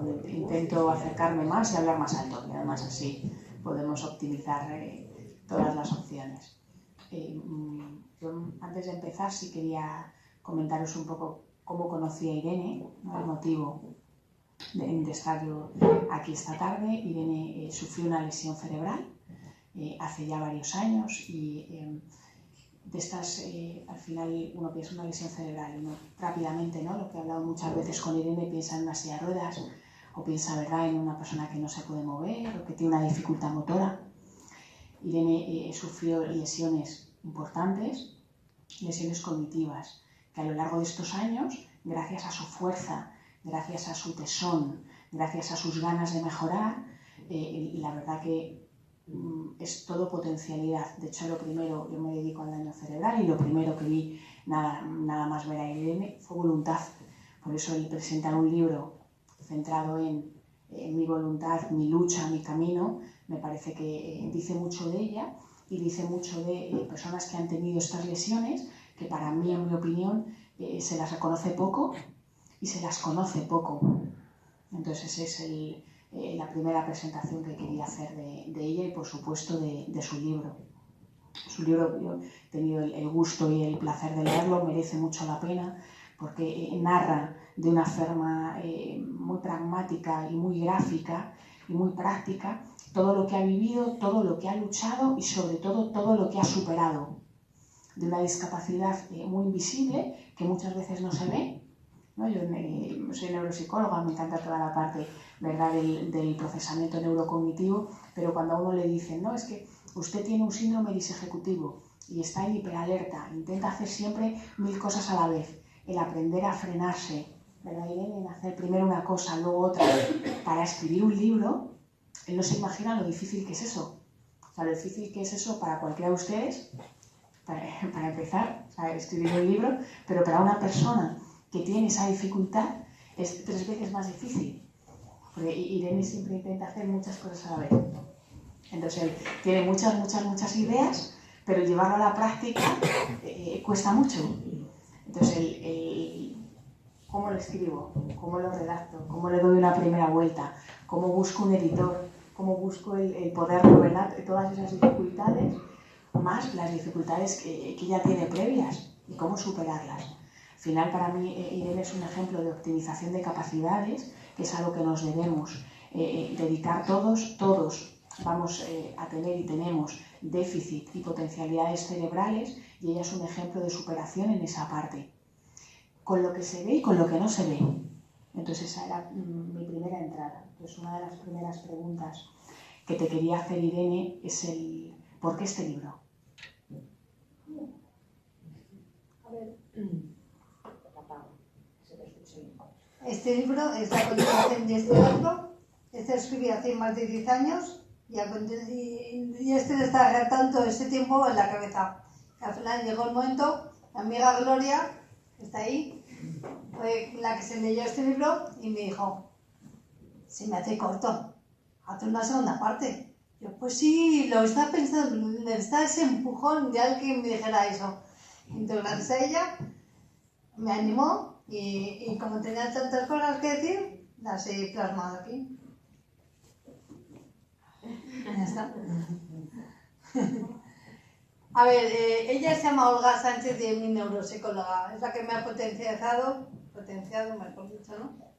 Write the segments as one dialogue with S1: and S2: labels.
S1: bueno, intento acercarme más y hablar más alto, y además así podemos optimizar todas las opciones. Yo, antes de empezar, sí quería comentaros un poco cómo conocí a Irene, ¿no? El motivo de estar yo aquí esta tarde. Irene sufrió una lesión cerebral hace ya varios años y de estas, al final uno piensa una lesión cerebral y uno rápidamente, ¿no? Lo que he hablado muchas veces con Irene, piensa en una silla de ruedas o piensa, ¿verdad?, en una persona que no se puede mover o que tiene una dificultad motora. Irene sufrió lesiones importantes, lesiones cognitivas, que a lo largo de estos años, gracias a su fuerza, gracias a su tesón, gracias a sus ganas de mejorar, la verdad que es todo potencialidad. De hecho, lo primero, yo me dedico al daño cerebral y lo primero que vi, nada más ver a Irene, fue voluntad. Por eso el presentar un libro centrado en mi voluntad, mi lucha, mi camino, me parece que dice mucho de ella y dice mucho de personas que han tenido estas lesiones, que para mí, en mi opinión, se las reconoce poco y se las conoce poco. Entonces esa es la primera presentación que quería hacer de ella y, por supuesto, de su libro. Su libro, yo he tenido el gusto y el placer de leerlo, merece mucho la pena porque narra de una forma muy pragmática y muy gráfica y muy práctica todo lo que ha vivido, todo lo que ha luchado y sobre todo todo lo que ha superado. De una discapacidad muy invisible que muchas veces no se ve, ¿no? Yo soy neuropsicóloga, me encanta toda la parte, ¿verdad?, del procesamiento neurocognitivo, pero cuando a uno le dicen, no, es que usted tiene un síndrome disejecutivo y está en hiperalerta, intenta hacer siempre 1000 cosas a la vez, el aprender a frenarse, ¿verdad, Irene?, en hacer primero una cosa, luego otra, para escribir un libro, él no se imagina lo difícil que es eso. O sea, lo difícil que es eso para cualquiera de ustedes, para empezar, o sea, escribir un libro, pero para una persona que tiene esa dificultad es 3 veces más difícil. Porque Irene siempre intenta hacer muchas cosas a la vez. Entonces él tiene muchas ideas, pero llevarlo a la práctica cuesta mucho. Entonces ¿cómo lo escribo? ¿Cómo lo redacto? ¿Cómo le doy una primera vuelta? ¿Cómo busco un editor? ¿Cómo busco el poder gobernar todas esas dificultades? Más las dificultades que ella tiene previas y cómo superarlas. Al final, para mí, Irene es un ejemplo de optimización de capacidades, que es algo que nos debemos dedicar todos vamos a tener y tenemos déficit y potencialidades cerebrales, y ella es un ejemplo de superación en esa parte, con lo que se ve y con lo que no se ve. Entonces esa era mi primera entrada. Entonces una de las primeras preguntas que te quería hacer, Irene, es ¿por qué este libro?
S2: A ver, este libro es la continuación de este otro. Este lo escribí hace más de 10 años y este le está tanto ese tiempo en la cabeza. Al final llegó el momento, la amiga Gloria, que está ahí, fue la que se leyó este libro y me dijo, se me hace corto, hace una segunda parte. Yo, pues sí, lo estaba pensando, necesitaba ese empujón de alguien que me dijera eso. Entonces, gracias a ella, me animó y como tenía tantas cosas que decir, las he plasmado aquí. Ya está. A ver, ella se llama Olga Sánchez y es mi neuropsicóloga. Es la que me ha potenciado, mejor dicho, ¿no?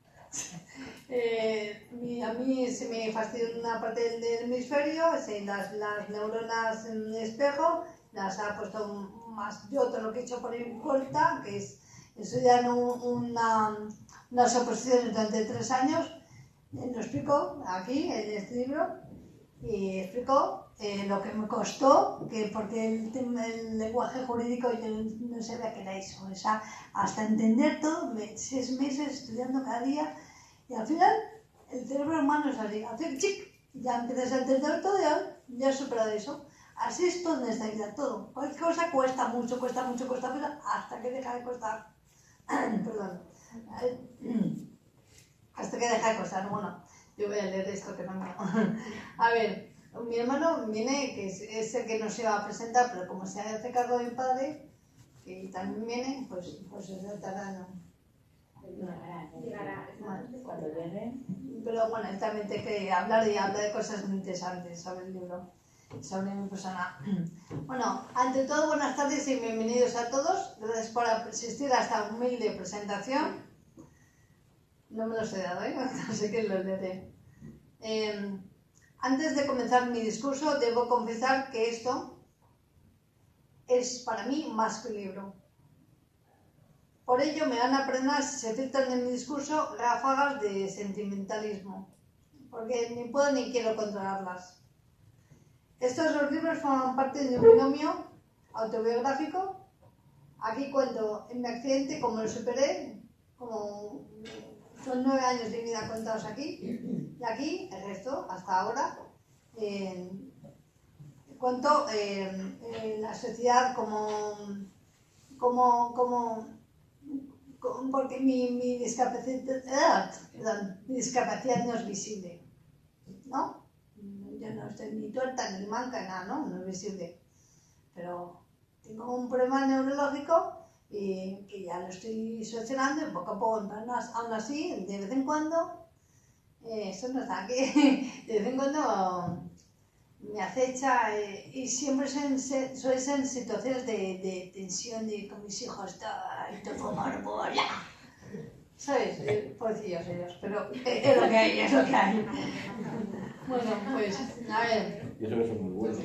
S2: A mí se me fastidia una parte del hemisferio, las neuronas en espejo, las ha puesto más yo todo lo que he hecho por mi cuenta, que es estudiar unas oposiciones durante 3 años. Lo explico aquí en este libro y explico lo que me costó, porque el lenguaje jurídico yo no sabía que era eso, hasta entender todo, 6 meses estudiando cada día, y al final el cerebro humano es así, hace chic, ya empiezas a entender todo, ya has superado eso. Así es todo en esta vida, todo. Cualquier cosa cuesta mucho, hasta que deja de costar. Perdón. Hasta que deja de costar. Bueno, yo voy a leer esto que no me... A ver, mi hermano viene, que es el que nos iba a presentar, pero como se hace cargo de mi padre, que también viene, pues es el terreno.
S3: Llegará. Cuando lleguen.
S2: Pero bueno, él también te quiere hablar y habla de cosas muy interesantes sobre el libro, sobre mi persona. Bueno, ante todo, buenas tardes y bienvenidos a todos. Gracias por asistir a esta humilde presentación. No me los he dado, así que los leeré. Antes de comenzar mi discurso, debo confesar que esto es para mí más que un libro. Por ello me van a frenar si se filtran en mi discurso ráfagas de sentimentalismo, porque ni puedo ni quiero controlarlas. Estos dos libros forman parte de un binomio autobiográfico. Aquí cuento en mi accidente, cómo lo superé, como son 9 años de vida contados aquí, y aquí el resto, hasta ahora, cuento la sociedad porque mi discapacidad no es visible, ¿no? Yo no estoy ni tuerta ni manca, nada, ¿no? No es visible. Pero tengo un problema neurológico y que ya lo estoy solucionando y poco a poco, aún así, de vez en cuando, eso no está aquí, de vez en cuando me acecha y siempre suelen ser situaciones de tensión con mis hijos, y te fumar bola. ¿Sabes? Pobrecillos ellos, pero es lo que hay, es lo que hay. Bueno, pues, a ver.
S4: Y eso que son muy buenos.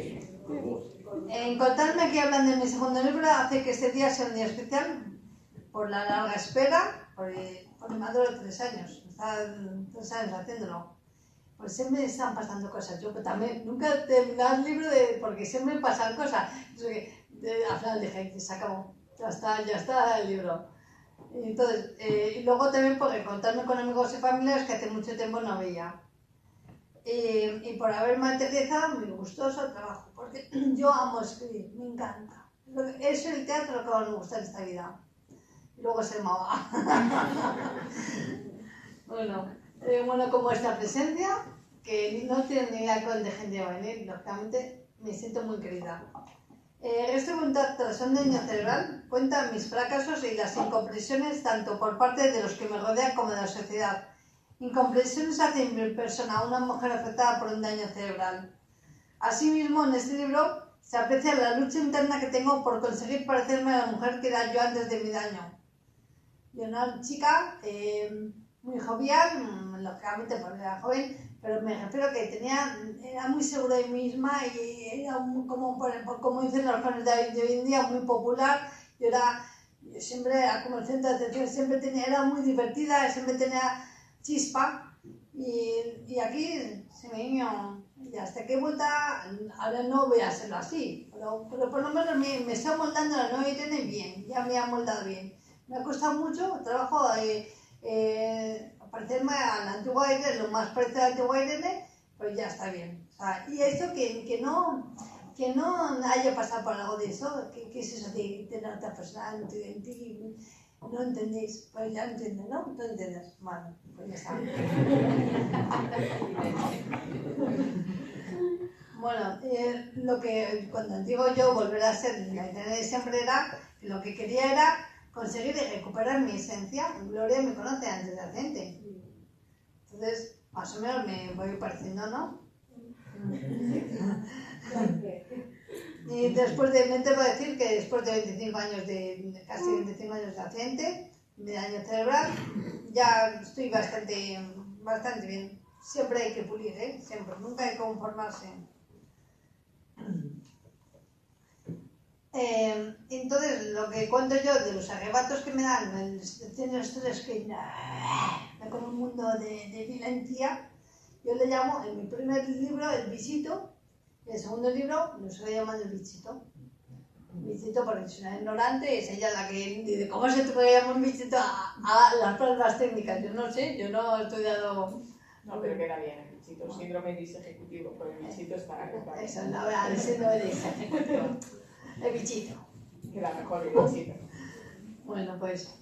S2: Encontrarme aquí hablando de mi segundo libro hace que este día sea un día especial por la larga espera, porque me ha durado 3 años. Estaba 3 años haciéndolo. Pues siempre están pasando cosas. Yo también nunca terminaba el libro porque siempre pasan cosas. Al final dije, se acabó. Ya está el libro. Entonces, y luego también por encontrarme con amigos y familiares que hace mucho tiempo no veía. Y por haberme aterrizado mi gustoso trabajo, porque yo amo escribir, me encanta. Es el teatro que más me gusta en esta vida. Y luego se llamaba. Bueno, como esta presencia, que no tiene ni idea de gente va a venir, lógicamente me siento muy querida. Este contacto trascendental cerebral cuenta mis fracasos y las incomprensiones tanto por parte de los que me rodean como de la sociedad. Incomprensiones hacia mi persona, una mujer afectada por un daño cerebral. Asimismo, en este libro se aprecia la lucha interna que tengo por conseguir parecerme a la mujer que era yo antes de mi daño. Yo era una chica muy jovial, lógicamente porque era joven, pero me refiero que era muy segura de mí misma y era como dicen los jóvenes de hoy en día, muy popular. Yo siempre era como el centro de atención, era muy divertida, siempre tenía chispa y aquí se me vino, y hasta que he vuelto, ahora no voy a hacerlo así, pero por lo menos me está moldando la nueva Irene bien, ya me ha moldado bien. Me ha costado mucho trabajo parecerme a la antigua Irene, lo más parecido a la antigua Irene, pero ya está bien. O sea, y esto que no haya pasado por algo de eso, ¿qué es eso de tener otra persona en ti? No entendéis, pues ya entienden, ¿no? No entiendes. Vale, pues ya está. Bueno, cuando digo yo volver a ser la Irene de siempre lo que quería era conseguir recuperar mi esencia. Gloria me conoce antes de accidente. Entonces, más o menos me voy pareciendo, ¿no? Y me tengo que decir que después de 25 años casi 25 años de accidente, de daño cerebral, ya estoy bastante bien. Siempre hay que pulir, siempre, nunca hay que conformarse. Entonces, lo que cuento yo de los arrebatos que me dan, tiene ustedes que como un mundo de violencia, yo le llamo en mi primer libro El Bichito. El segundo libro lo estoy llamando El Bichito. Bichito porque es una ignorante y es ella la que dice cómo se te puede llamar un bichito a las palabras técnicas. Yo no sé, yo no he estudiado.
S5: No, pero queda bien el bichito, síndrome disejecutivo, porque el bichito está.
S2: Eso, la verdad, el síndrome disejecutivo. El bichito.
S5: Queda mejor el bichito.
S2: Bueno, pues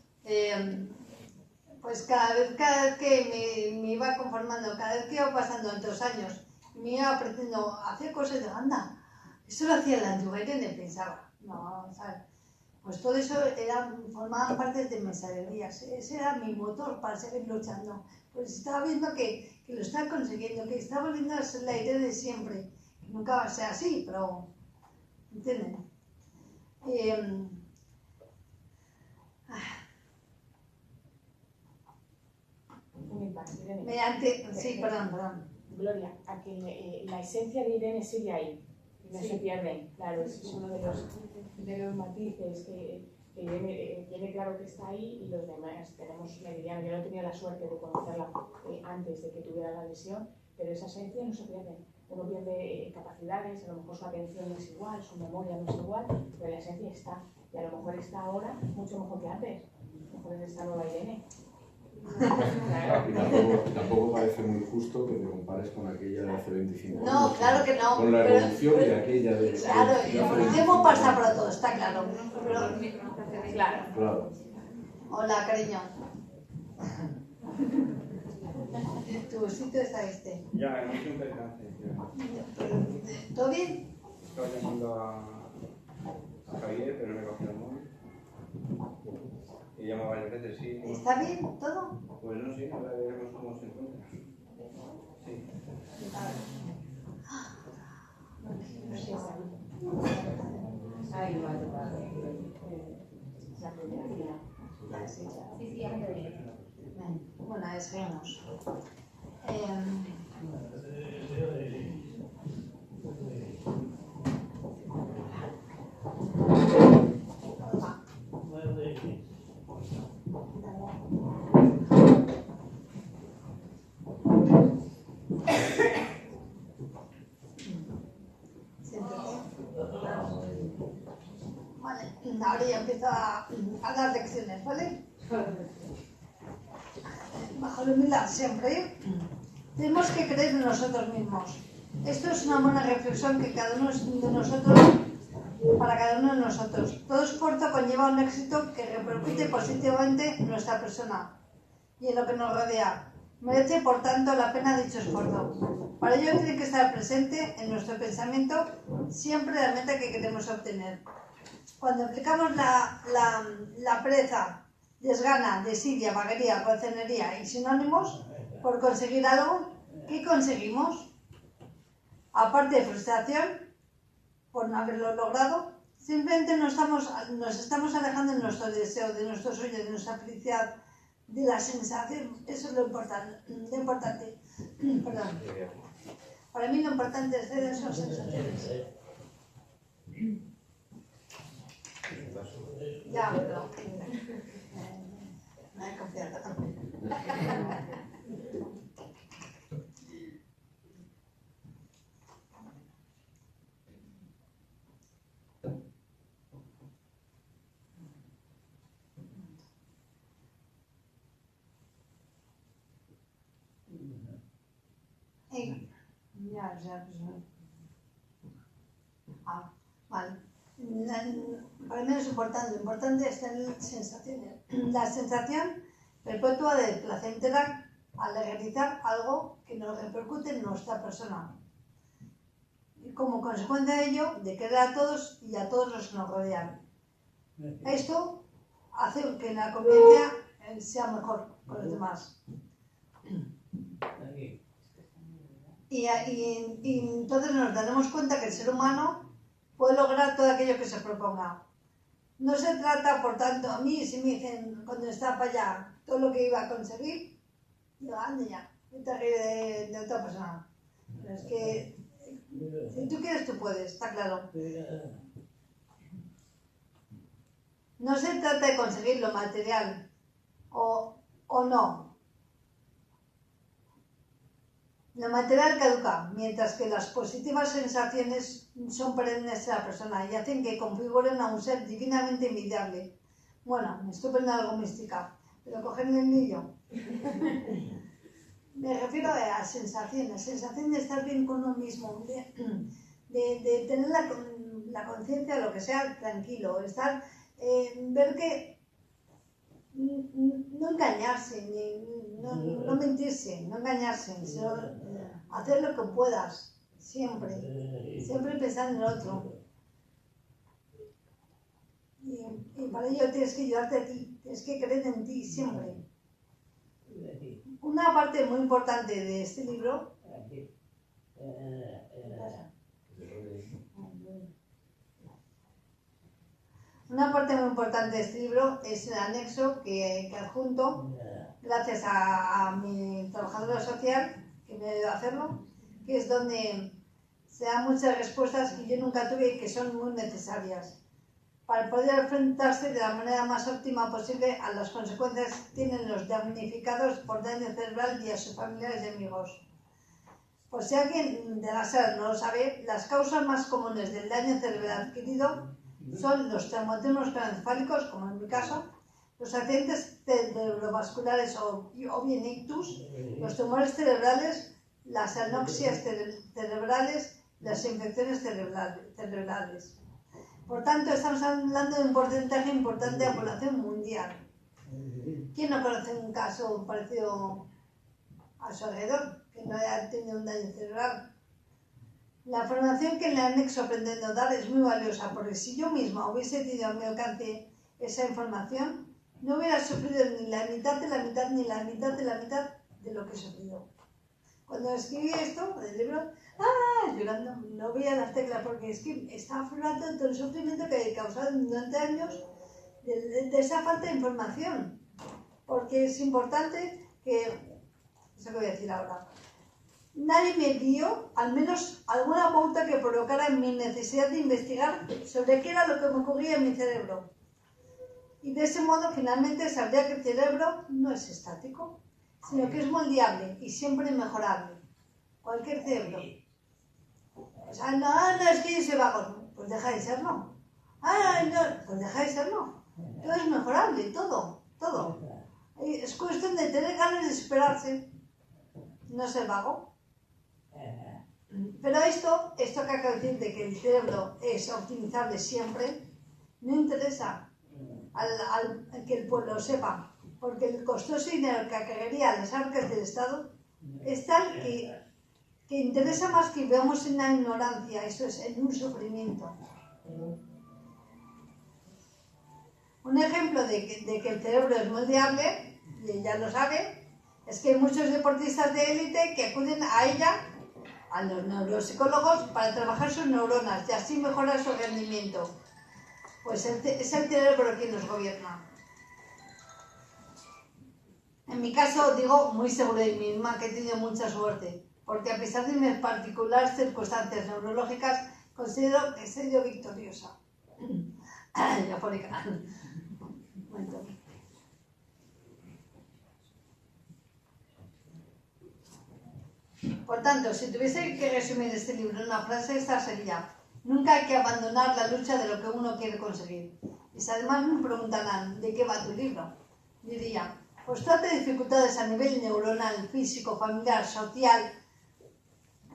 S2: cada vez que me iba conformando, cada vez que iba pasando otros años, me iba aprendiendo a hacer cosas de anda. Eso lo hacía la antigua Irene, pensaba. No, ¿sabes? Pues todo eso formaban parte de mis alegrías. Ese era mi motor para seguir luchando. Pues estaba viendo que lo estaba consiguiendo, que estaba volviendo a ser la idea de siempre. Nunca va a ser así, pero... ¿Entienden? Sí, perdón.
S5: Gloria, a que la esencia de Irene sigue ahí, no se pierde. Claro, ese es uno de los matices que Irene tiene claro que está ahí y los demás tenemos, me dirían, yo no he tenido la suerte de conocerla antes de que tuviera la lesión, pero esa esencia no se pierde. Uno pierde capacidades, a lo mejor su atención no es igual, su memoria no es igual, pero la esencia está. Y a lo mejor está ahora mucho mejor que antes. A lo mejor es esta nueva Irene.
S4: Y tampoco parece muy justo que te compares con aquella de hace 25 años.
S2: No, claro que no.
S4: Con la evolución de aquella de...
S2: Claro, el tiempo pasa por todo, está claro.
S4: Claro.
S2: Hola, cariño. Tu sitio está este.
S6: Ya, no es un percance.
S2: ¿Todo bien?
S6: Estaba llamando a Javier, pero no me cogió el móvil. Y llama varias veces, sí.
S2: ¿Está bien todo?
S6: Pues no sé, ahora veremos cómo se encuentra. Sí.
S3: Ahí va a tocar.
S2: Bueno, ahí seguimos. Vale, ahora ya empiezo a dar lecciones, ¿vale? Bajo la humildad siempre. Tenemos que creer en nosotros mismos. Esto es una buena reflexión que cada uno de nosotros, para cada uno de nosotros. Todo esfuerzo conlleva un éxito que repercute positivamente en nuestra persona y en lo que nos rodea. Merece, por tanto, la pena dicho esfuerzo. Para ello tiene que estar presente en nuestro pensamiento siempre la meta que queremos obtener. Cuando aplicamos la pereza, desgana, desidia, vaguería, golconería y sinónimos por conseguir algo, ¿qué conseguimos? Aparte de frustración por no haberlo logrado, simplemente nos estamos alejando de nuestro deseo, de nuestro sueño, de nuestra felicidad, de la sensación. Eso es lo importante. Perdón. Para mí lo importante es tener esas sensaciones. Ya, pero no hay confianza. Vale. Para mí es importante es tener sensaciones. La sensación perpetua de placentera al realizar algo que nos repercute en nuestra persona. Y como consecuencia de ello, de querer a todos y a todos los que nos rodean. Esto hace que la convivencia sea mejor con los demás. Y entonces nos daremos cuenta que el ser humano puede lograr todo aquello que se proponga. No se trata, por tanto, a mí, si me dicen cuando estaba para allá todo lo que iba a conseguir, digo, anda ya, vete a reír de otra persona. Pero es que, si tú quieres, tú puedes, está claro. No se trata de conseguir lo material, o no. Lo material caduca, mientras que las positivas sensaciones son perennes de la persona y hacen que configuren a un ser divinamente envidiable. Bueno, me estoy poniendo algo mística, pero cogerme el niño. Me refiero a la sensación de estar bien con uno mismo, de tener la conciencia de lo que sea tranquilo, ver que no engañarse, no mentirse, no engañarse, sino hacer lo que puedas, siempre pensando en el otro. Y para ello tienes que ayudarte a ti, tienes que creer en ti siempre. Una parte muy importante de este libro es el anexo que adjunto, gracias a mi trabajadora social, que me ayudó a hacerlo, que es donde se dan muchas respuestas que yo nunca tuve y que son muy necesarias para poder enfrentarse de la manera más óptima posible a las consecuencias que tienen los damnificados por daño cerebral y a sus familiares y amigos. Por si alguien de la sala no lo sabe, las causas más comunes del daño cerebral adquirido son los traumatismos craneoencefálicos, como en mi caso, los accidentes cerebrovasculares o bien ictus, los tumores cerebrales, las anoxias cerebrales, las infecciones cerebrales. Por tanto, estamos hablando de un porcentaje importante de la población mundial. ¿Quién no conoce un caso parecido a su alrededor, que no haya tenido un daño cerebral? La formación que en el anexo pretendo dar es muy valiosa, porque si yo misma hubiese tenido a mi alcance esa información, no hubiera sufrido ni la mitad de la mitad, ni la mitad de la mitad de lo que he sufrido. Cuando escribí esto, el libro, llorando, no veía las teclas, porque es que estaba aflorando todo el sufrimiento que he causado durante años de esa falta de información. Porque es importante que, eso que voy a decir ahora, nadie me dio al menos alguna pauta que provocara mi necesidad de investigar sobre qué era lo que me ocurría en mi cerebro. Y de ese modo finalmente sabría que el cerebro no es estático, sino que es moldeable y siempre mejorable. Cualquier cerebro. O sea, no, es que yo soy vago. Pues deja de serlo. No, pues deja de serlo. Todo es mejorable, todo. Es cuestión de tener ganas de esperarse. No ser vago. Pero esto que acabo de decir de que el cerebro es optimizable siempre, no interesa al que el pueblo sepa. Porque el costoso dinero que acarrearía a las arcas del Estado es tal que interesa más que veamos en la ignorancia, eso es, en un sufrimiento. Un ejemplo de que el cerebro es moldeable, y ella lo sabe, es que hay muchos deportistas de élite que acuden a ella, a los neuropsicólogos, para trabajar sus neuronas y así mejorar su rendimiento. Pues es el cerebro quien nos gobierna. En mi caso, digo muy seguro de mí misma que he tenido mucha suerte, porque a pesar de mis particulares circunstancias neurológicas, considero que he sido victoriosa. Afónica. Por tanto, si tuviese que resumir este libro en una frase, esta sería: nunca hay que abandonar la lucha de lo que uno quiere conseguir. Y si además me preguntarán, ¿de qué va tu libro?, diría: pues trata de dificultades a nivel neuronal, físico, familiar, social,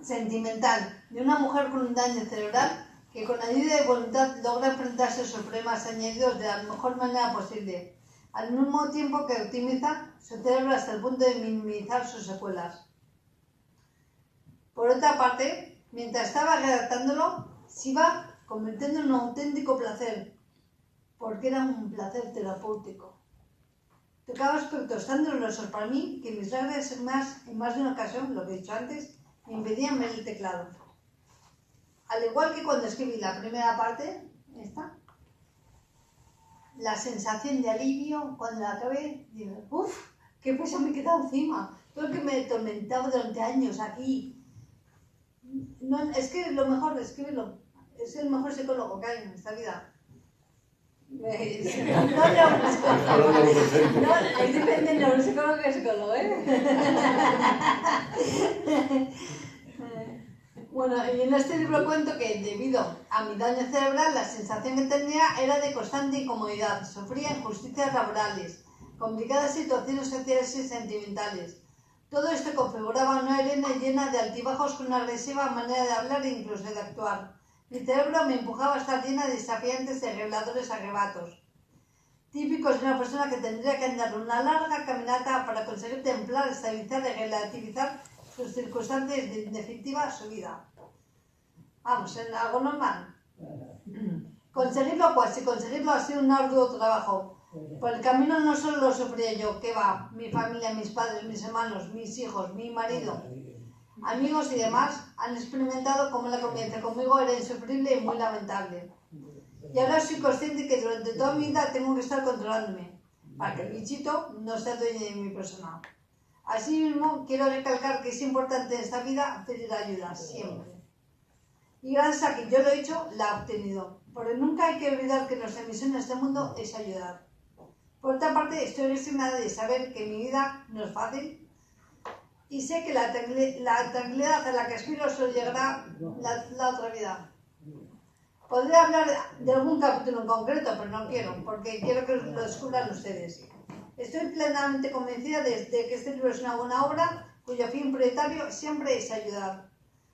S2: sentimental, de una mujer con un daño cerebral que con ayuda y voluntad logra enfrentarse a sus problemas añadidos de la mejor manera posible, al mismo tiempo que optimiza su cerebro hasta el punto de minimizar sus secuelas. Por otra parte, mientras estaba redactándolo, se iba convirtiendo en un auténtico placer, porque era un placer terapéutico. Tocaba aspectos tan dolorosos para mí que mis lágrimas en más de una ocasión, lo que he dicho antes, me impedían ver el teclado. Al igual que cuando escribí la primera parte, la sensación de alivio cuando la acabé, digo, ¡uf! ¡Qué peso me queda encima! Todo lo que me atormentaba durante años aquí. No, es que lo mejor, escríbelo. Es el mejor psicólogo que hay en esta vida. No, es depende del neuropsicólogo que psicólogo, Bueno, y en este libro cuento que debido a mi daño cerebral, la sensación que tenía era de constante incomodidad. Sufría injusticias laborales, complicadas situaciones sociales y sentimentales. Todo esto configuraba una arena llena de altibajos con una agresiva manera de hablar e incluso de actuar. Mi cerebro me empujaba a estar llena de desafiantes y reveladores arrebatos, típicos de una persona que tendría que andar una larga caminata para conseguir templar, estabilizar y relativizar sus circunstancias y, en definitiva, su vida. Vamos, en algo normal. conseguirlo, pues si conseguirlo ha sido un arduo trabajo. Por el camino no solo lo sufría yo, que va, mi familia, mis padres, mis hermanos, mis hijos, mi marido, amigos y demás han experimentado cómo la convivencia conmigo era insufrible y muy lamentable. Y ahora soy consciente que durante toda mi vida tengo que estar controlándome para que el bichito no se adueñe de mi persona. Asimismo, quiero recalcar que es importante en esta vida pedir ayuda, siempre. Y gracias a que yo lo he hecho, la he obtenido. Porque nunca hay que olvidar que nuestra misión en este mundo es ayudar. Por otra parte, estoy resignada de saber que mi vida no es fácil y sé que la tranquilidad a la que aspiro solo llegará la otra vida. Podría hablar de algún capítulo en concreto, pero no quiero, porque quiero que lo descubran ustedes. Estoy plenamente convencida de que este libro es una buena obra cuyo fin prioritario siempre es ayudar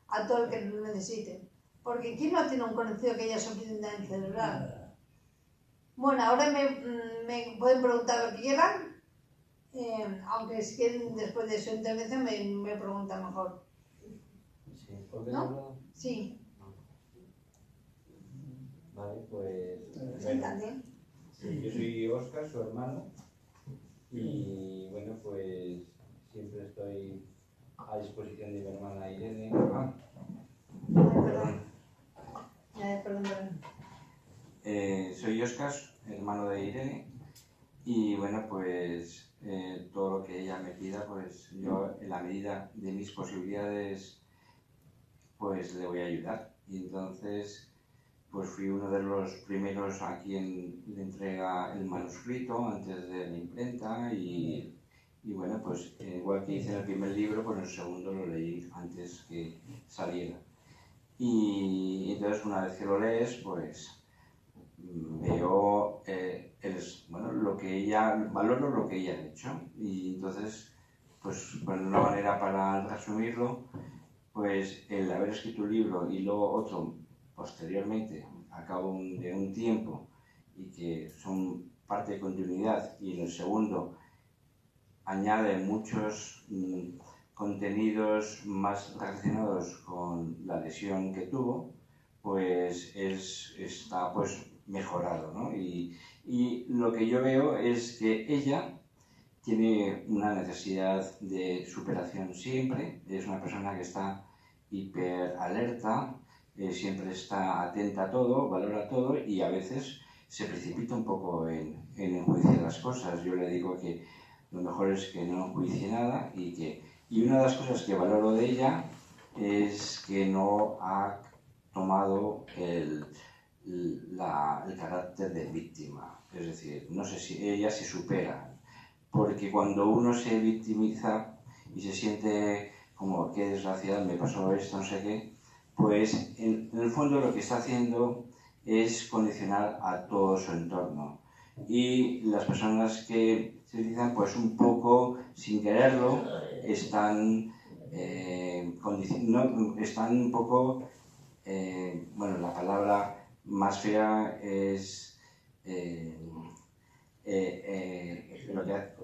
S2: a todo el que lo necesite. Porque ¿quién no tiene un conocido que haya sufrido un daño cerebral? Bueno, ahora me pueden preguntar lo que quieran, aunque si quieren después de su intervención me preguntan mejor.
S7: Sí, ¿por qué
S2: ¿No?
S7: no?
S2: Sí.
S7: Vale, pues...
S2: Siéntate.
S7: Sí, yo soy Óscar, su hermano, y bueno, pues siempre estoy a disposición de mi hermana Irene.
S2: Perdón.
S7: Soy Óscar, hermano de Irene, y bueno, pues todo lo que ella me pida, pues yo en la medida de mis posibilidades, pues le voy a ayudar. Y entonces, pues fui uno de los primeros a quien le entrega el manuscrito antes de la imprenta y bueno, pues igual que hice en el primer libro, pues el segundo lo leí antes que saliera. Y entonces una vez que lo lees, pues veo valoro lo que ella ha hecho. Y entonces, pues una manera para resumirlo, pues el haber escrito un libro y luego otro posteriormente, a cabo de un tiempo, y que son parte de continuidad, y en el segundo añade muchos contenidos más relacionados con la lesión que tuvo, pues está pues mejorado, ¿no? Y lo que yo veo es que ella tiene una necesidad de superación siempre, es una persona que está hiper alerta, siempre está atenta a todo, valora todo y a veces se precipita un poco en enjuiciar las cosas. Yo le digo que lo mejor es que no enjuicie nada y una de las cosas que valoro de ella es que no ha tomado el carácter de víctima. Es decir, no sé si ella se supera, porque cuando uno se victimiza y se siente como qué desgraciada, me pasó esto, no sé qué, pues en el fondo lo que está haciendo es condicionar a todo su entorno. Y las personas que se utilizan, pues un poco sin quererlo, están un poco, bueno, la palabra más fea es lo que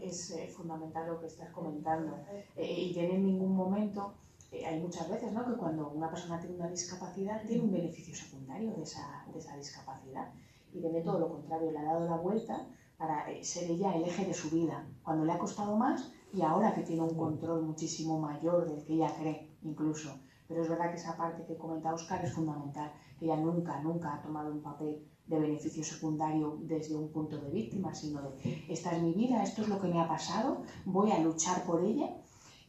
S1: es fundamental lo que estás comentando. Y en ningún momento, hay muchas veces, ¿no?, que cuando una persona tiene una discapacidad tiene un beneficio secundario de esa discapacidad. Y tiene todo lo contrario, le ha dado la vuelta para ser ella el eje de su vida, cuando le ha costado más y ahora que tiene un control muchísimo mayor del que ella cree, incluso. Pero es verdad que esa parte que comenta Óscar es fundamental, que ella nunca ha tomado un papel de beneficio secundario desde un punto de víctima, sino de esta es mi vida, esto es lo que me ha pasado, voy a luchar por ella.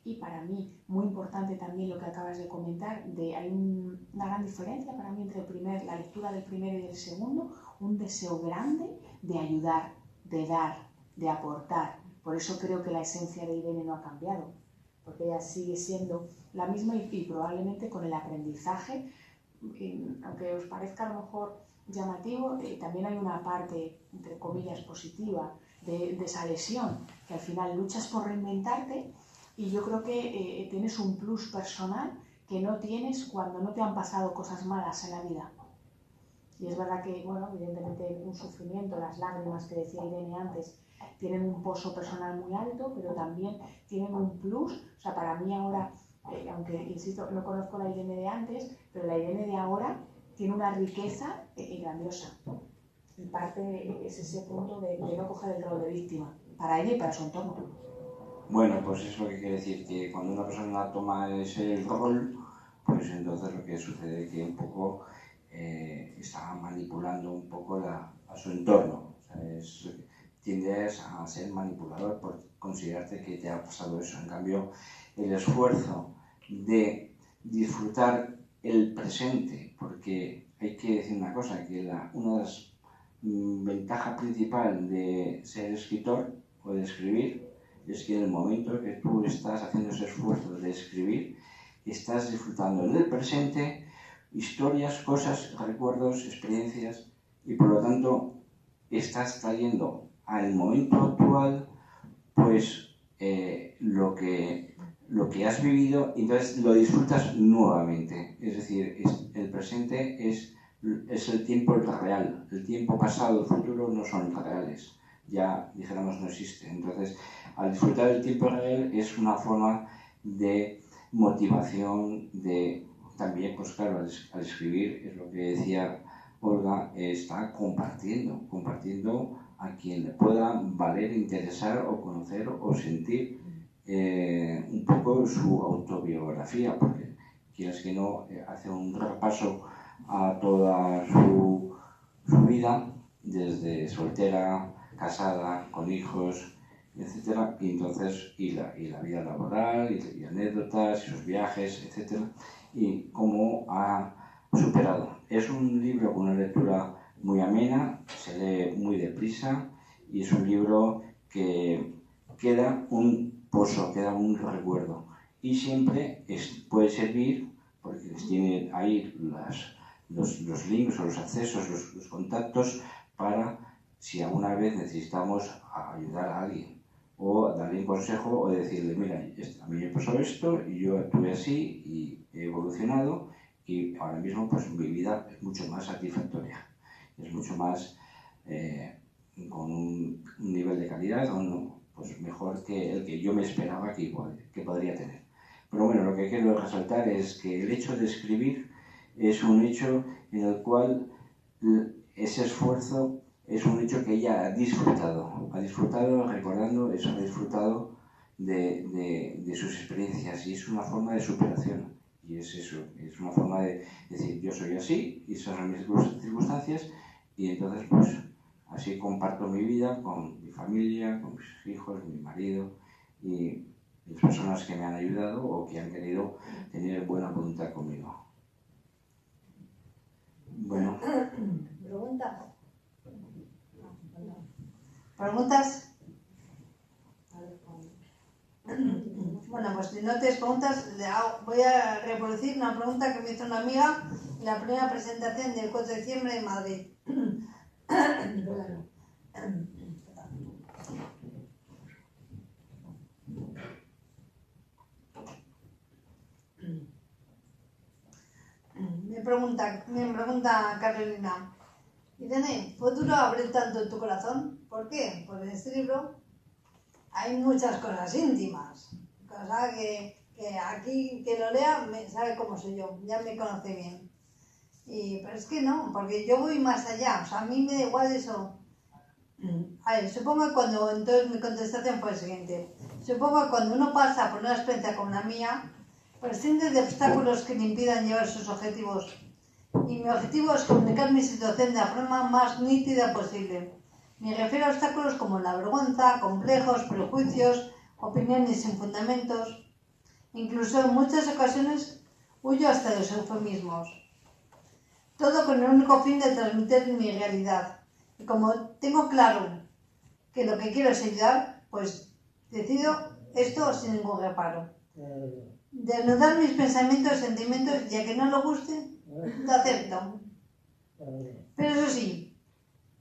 S1: Y para mí, muy importante también lo que acabas de comentar, hay una gran diferencia para mí entre la lectura del primero y del segundo, un deseo grande de ayudar, de dar, de aportar. Por eso creo que la esencia de Irene no ha cambiado, porque ella sigue siendo la misma y probablemente con el aprendizaje, aunque os parezca a lo mejor llamativo, también hay una parte, entre comillas, positiva de esa lesión, que al final luchas por reinventarte. Y yo creo que tienes un plus personal que no tienes cuando no te han pasado cosas malas en la vida. Y es verdad que, bueno, evidentemente un sufrimiento, las lágrimas que decía Irene antes, tienen un pozo personal muy alto, pero también tienen un plus. O sea, para mí ahora, aunque, insisto, no conozco la Irene de antes, pero la Irene de ahora tiene una riqueza grandiosa. Y parte es ese punto de no coger el rol de víctima, para ella y para su entorno.
S7: Bueno, pues es lo que quiere decir, que cuando una persona toma ese rol, pues entonces lo que sucede es que un poco está manipulando un poco a su entorno. O sea, tiendes a ser manipulador por considerarte que te ha pasado eso. En cambio, el esfuerzo de disfrutar el presente, porque hay que decir una cosa, que una de las ventajas principales de ser escritor o de escribir es que en el momento que tú estás haciendo ese esfuerzo de escribir, estás disfrutando en el presente historias, cosas, recuerdos, experiencias, y por lo tanto estás trayendo al momento actual pues lo que has vivido, y entonces lo disfrutas nuevamente. Es decir, el presente es el tiempo real. El tiempo pasado, el futuro no son reales. Ya, dijéramos, no existen. Entonces, al disfrutar del tiempo real es una forma de motivación, de también, pues claro, al escribir, es lo que decía Olga, está compartiendo a quien le pueda valer, interesar o conocer o sentir un poco su autobiografía, porque quieres que no, hace un repaso a toda su vida, desde soltera, casada, con hijos, etcétera, y entonces la vida laboral y anécdotas y sus viajes, etcétera, y cómo ha superado. Es un libro con una lectura muy amena, se lee muy deprisa y es un libro que queda un pozo, queda un recuerdo, y siempre puede servir porque tiene ahí los links o los accesos, los contactos, para si alguna vez necesitamos ayudar a alguien o darle un consejo o decirle, mira, a mí me pasó esto y yo actué así y he evolucionado y ahora mismo pues mi vida es mucho más satisfactoria, es mucho más con un nivel de calidad o no, pues mejor que el que yo me esperaba que podría tener. Pero bueno, lo que quiero resaltar es que el hecho de escribir es un hecho en el cual ese esfuerzo es un hecho que ella ha disfrutado recordando eso, ha disfrutado de sus experiencias, y es una forma de superación, y es eso, es una forma de decir, yo soy así, y esas son mis circunstancias, y entonces pues así comparto mi vida con mi familia, con mis hijos, mi marido, y las personas que me han ayudado o que han querido tener buena voluntad conmigo. Bueno.
S2: ¿Preguntas? Bueno, pues si no tienes preguntas, voy a reproducir una pregunta que me hizo una amiga en la primera presentación del 4 de diciembre en Madrid. Me pregunta Carolina, Irene, ¿fue duro abrir tanto tu corazón? ¿Por qué? Porque en este libro hay muchas cosas íntimas, cosas que aquí que lo lea sabe cómo soy yo, ya me conoce bien. Pero es que no, porque yo voy más allá, o sea, a mí me da igual eso. A ver, supongo que entonces mi contestación fue el siguiente, supongo que cuando uno pasa por una experiencia como la mía, prescinde de obstáculos que le impidan llevar sus objetivos. Y mi objetivo es comunicar mi situación de la forma más nítida posible. Me refiero a obstáculos como la vergüenza, complejos, prejuicios, opiniones sin fundamentos. Incluso en muchas ocasiones huyo hasta de los eufemismos. Todo con el único fin de transmitir mi realidad. Y como tengo claro que lo que quiero es ayudar, pues decido esto sin ningún reparo. Desnudar mis pensamientos y sentimientos, ya que no lo guste, lo acepto. Pero eso sí,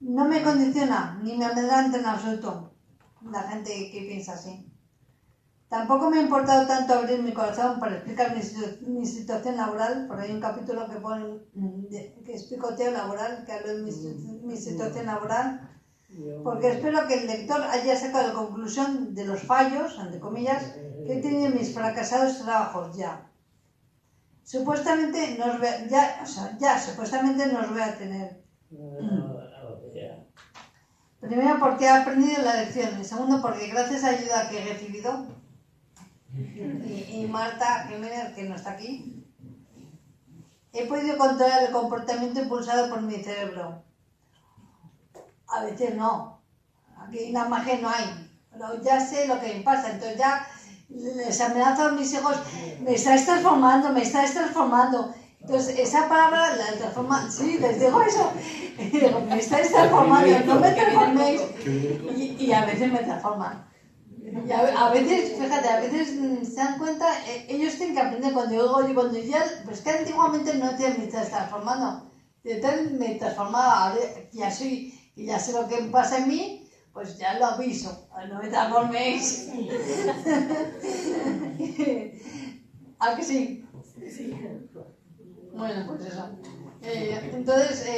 S2: no me condiciona ni me amedrenta en absoluto la gente que piensa así. Tampoco me ha importado tanto abrir mi corazón para explicar mi situación laboral, porque hay un capítulo que explico teo laboral, que hablo de mi situación laboral, porque espero que el lector haya sacado la conclusión de los fallos, entre comillas, que he tenido en mis fracasados trabajos ya. supuestamente nos ve, ya supuestamente nos voy a tener. Primero porque he aprendido la lección y segundo porque gracias a la ayuda que he recibido y Marta Jiménez, que no está aquí, he podido controlar el comportamiento impulsado por mi cerebro. A veces no, aquí nada más que no hay, pero ya sé lo que me pasa, entonces ya les amenazo a mis hijos, me estáis transformando. Entonces esa palabra la transforma, sí, les digo eso, digo, me estáis transformando, no me transforméis, y a veces me transforman. Y a veces, fíjate, a veces se dan cuenta, ellos tienen que aprender cuando ya, pues que antiguamente no decían me estás transformando, me transformaba, ahora ya sé lo que pasa en mí, pues ya lo aviso, no me transforméis. ¿A que sí? Bueno, pues eso. Entonces,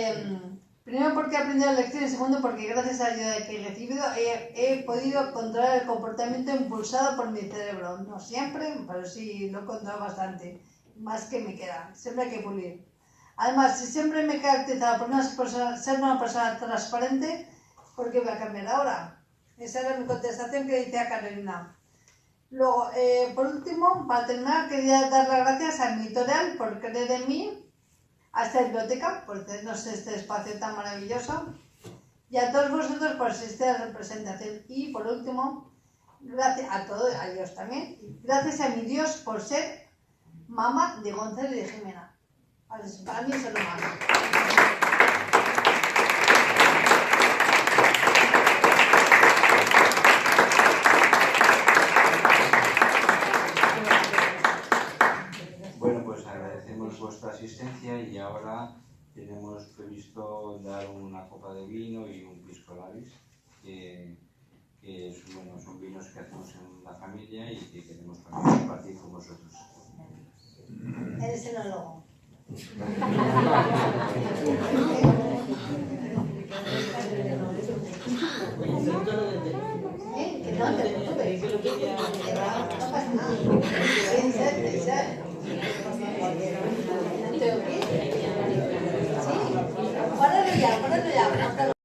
S2: primero porque he aprendido la lección y segundo porque gracias a la ayuda que he recibido he podido controlar el comportamiento impulsado por mi cerebro. No siempre, pero sí lo he controlado bastante. Más que me queda. Siempre hay que pulir. Además, si siempre me he caracterizado por ser una persona transparente, ¿por qué voy a cambiar ahora? Esa era mi contestación que decía Carolina. Luego, por último, para terminar, quería dar las gracias a mi editorial por creer en mí, a esta biblioteca por cedernos este espacio tan maravilloso y a todos vosotros por asistir a la representación. Y por último, gracias a todos, a Dios también, gracias a mi Dios por ser mamá de Gonzalo y de Jimena. Para mí es lo más.
S7: Vuestra asistencia y ahora tenemos previsto dar una copa de vino y un pisco labis que son vinos que hacemos en la familia y que queremos compartir con vosotros.
S2: Eres enólogo. Que no te preocupes. No pasa nada. ¿Tengo que ir? Sí. Páralo ya.